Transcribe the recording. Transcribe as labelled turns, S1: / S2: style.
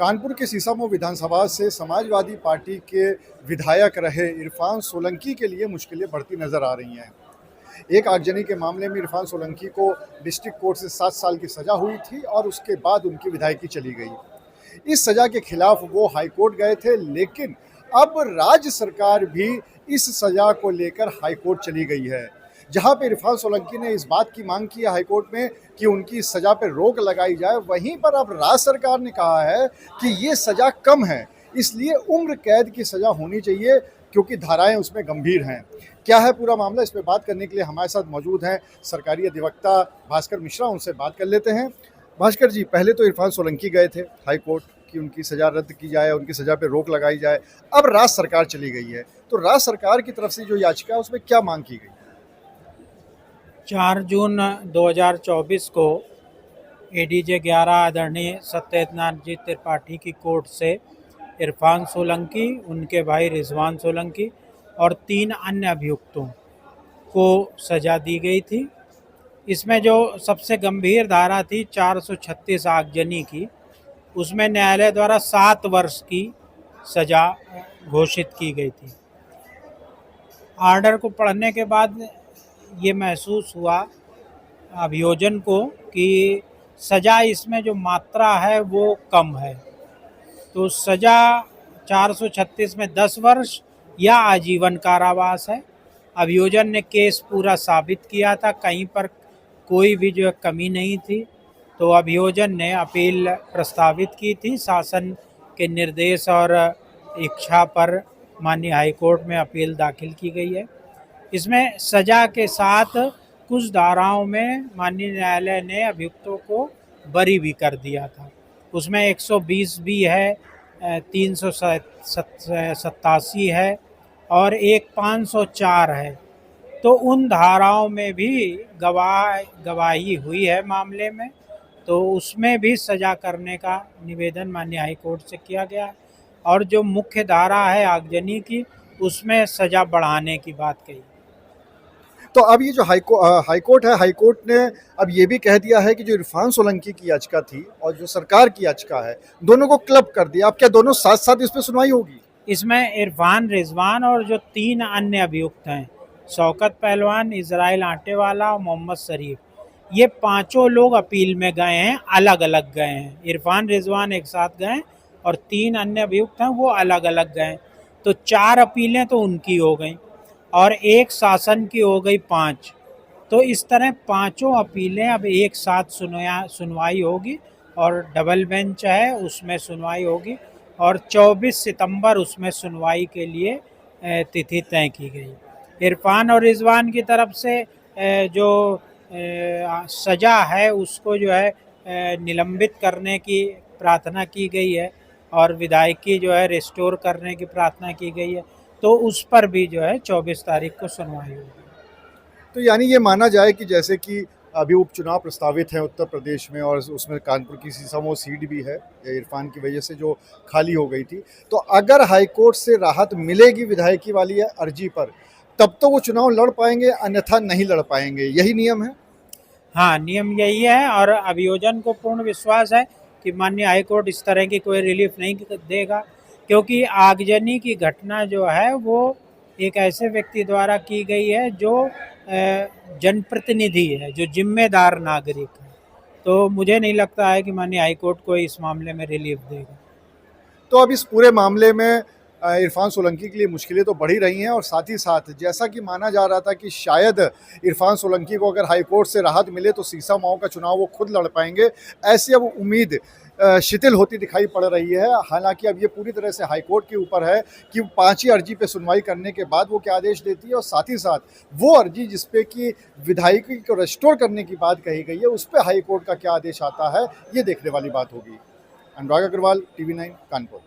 S1: कानपुर के सीसामऊ विधानसभा से समाजवादी पार्टी के विधायक रहे इरफान सोलंकी के लिए मुश्किलें बढ़ती नजर आ रही हैं। एक आगजनी के मामले में इरफान सोलंकी को डिस्ट्रिक्ट कोर्ट से 7 साल की सजा हुई थी और उसके बाद उनकी विधायकी चली गई। इस सजा के खिलाफ वो हाईकोर्ट गए थे, लेकिन अब राज्य सरकार भी इस सजा को लेकर हाईकोर्ट चली गई है, जहां पे इरफान सोलंकी ने इस बात की मांग की है हाईकोर्ट में कि उनकी सजा पर रोक लगाई जाए। वहीं पर अब राज्य सरकार ने कहा है कि ये सजा कम है, इसलिए उम्र कैद की सजा होनी चाहिए क्योंकि धाराएं उसमें गंभीर हैं। क्या है पूरा मामला, इस पर बात करने के लिए हमारे साथ मौजूद हैं सरकारी अधिवक्ता भास्कर मिश्रा। उनसे बात कर लेते हैं। भास्कर जी, पहले तो इरफान सोलंकी गए थे हाईकोर्ट कि उनकी सजा रद्द की जाए, उनकी सजा पे रोक लगाई जाए। अब राज्य सरकार चली गई है, तो राज्य सरकार की तरफ से जो याचिका है उसमें क्या मांग की गई?
S2: 4 जून 2024 को एडीजे 11 आदरणीय सत्यनाथ जी त्रिपाठी की कोर्ट से इरफान सोलंकी, उनके भाई रिजवान सोलंकी और 3 अन्य अभियुक्तों को सज़ा दी गई थी। इसमें जो सबसे गंभीर धारा थी 436 आगजनी की, उसमें न्यायालय द्वारा 7 वर्ष की सज़ा घोषित की गई थी। आर्डर को पढ़ने के बाद ये महसूस हुआ अभियोजन को कि सज़ा इसमें जो मात्रा है वो कम है, तो सज़ा 436 में 10 वर्ष या आजीवन कारावास है। अभियोजन ने केस पूरा साबित किया था, कहीं पर कोई भी जो कमी नहीं थी, तो अभियोजन ने अपील प्रस्तावित की थी। शासन के निर्देश और इच्छा पर माननीय हाईकोर्ट में अपील दाखिल की गई है। इसमें सज़ा के साथ कुछ धाराओं में माननीय न्यायालय ने अभियुक्तों को बरी भी कर दिया था। उसमें 120 भी है, 387 है और एक 504 है। तो उन धाराओं में भी गवाही हुई है मामले में, तो उसमें भी सज़ा करने का निवेदन माननीय हाईकोर्ट से किया गया। और जो मुख्य धारा है आगजनी की, उसमें सज़ा बढ़ाने की बात कही।
S1: तो अब ये जो हाईकोर्ट है, हाईकोर्ट ने अब ये भी कह दिया है कि जो इरफान सोलंकी की याचिका थी और जो सरकार की याचिका है, दोनों को क्लब कर दिया। अब क्या दोनों साथ साथ इस पर सुनवाई होगी?
S2: इसमें इरफान, रिजवान और जो 3 अन्य अभियुक्त हैं, शौकत पहलवान, इजराइल आटेवाला और मोहम्मद शरीफ, ये 5 लोग अपील में गए हैं, अलग अलग गए हैं। इरफान, रिजवान एक साथ गए और 3 अन्य अभियुक्त हैं वो अलग अलग गए। तो 4 अपीलें तो उनकी हो गई और एक शासन की हो गई 5। तो इस तरह 5 अपीलें अब एक साथ सुनवाई होगी और डबल बेंच है उसमें सुनवाई होगी और 24 सितंबर उसमें सुनवाई के लिए तिथि तय की गई। इरफान और रिजवान की तरफ से जो सज़ा है उसको जो है निलंबित करने की प्रार्थना की गई है और विधायकी जो है रिस्टोर करने की प्रार्थना की गई है। तो उस पर भी जो है 24 तारीख को सुनवाई होगी।
S1: तो यानी ये माना जाए कि जैसे कि अभी उपचुनाव प्रस्तावित हैं उत्तर प्रदेश में और उसमें कानपुर की सीसामऊ सीट भी है इरफान की वजह से जो खाली हो गई थी, तो अगर हाईकोर्ट से राहत मिलेगी विधायकी वाली अर्जी पर, तब तो वो चुनाव लड़ पाएंगे, अन्यथा नहीं लड़ पाएंगे। यही नियम है?
S2: हाँ, नियम यही है और अभियोजन को पूर्ण विश्वास है कि माननीय हाईकोर्ट इस तरह की कोई रिलीफ नहीं देगा, क्योंकि आगजनी की घटना जो है वो एक ऐसे व्यक्ति द्वारा की गई है जो जनप्रतिनिधि है, जो जिम्मेदार नागरिक है। तो मुझे नहीं लगता है कि माननीय हाईकोर्ट को इस मामले में रिलीफ देगा।
S1: तो अब इस पूरे मामले में इरफान सोलंकी के लिए मुश्किलें तो बढ़ ही रही हैं और साथ ही साथ जैसा कि माना जा रहा था कि शायद इरफान सोलंकी को अगर हाईकोर्ट से राहत मिले तो सीसामऊ का चुनाव वो खुद लड़ पाएंगे, ऐसी अब उम्मीद शिथिल होती दिखाई पड़ रही है। हालांकि अब ये पूरी तरह से हाईकोर्ट के ऊपर है कि 5 ही अर्जी पे सुनवाई करने के बाद वो क्या आदेश देती है और साथ ही साथ वो अर्जी जिसपे कि विधायकी को रेस्टोर करने की बात कही गई है, उस पर हाईकोर्ट का क्या आदेश आता है, ये देखने वाली बात होगी। अनुराग अग्रवाल, TV9 कानपुर।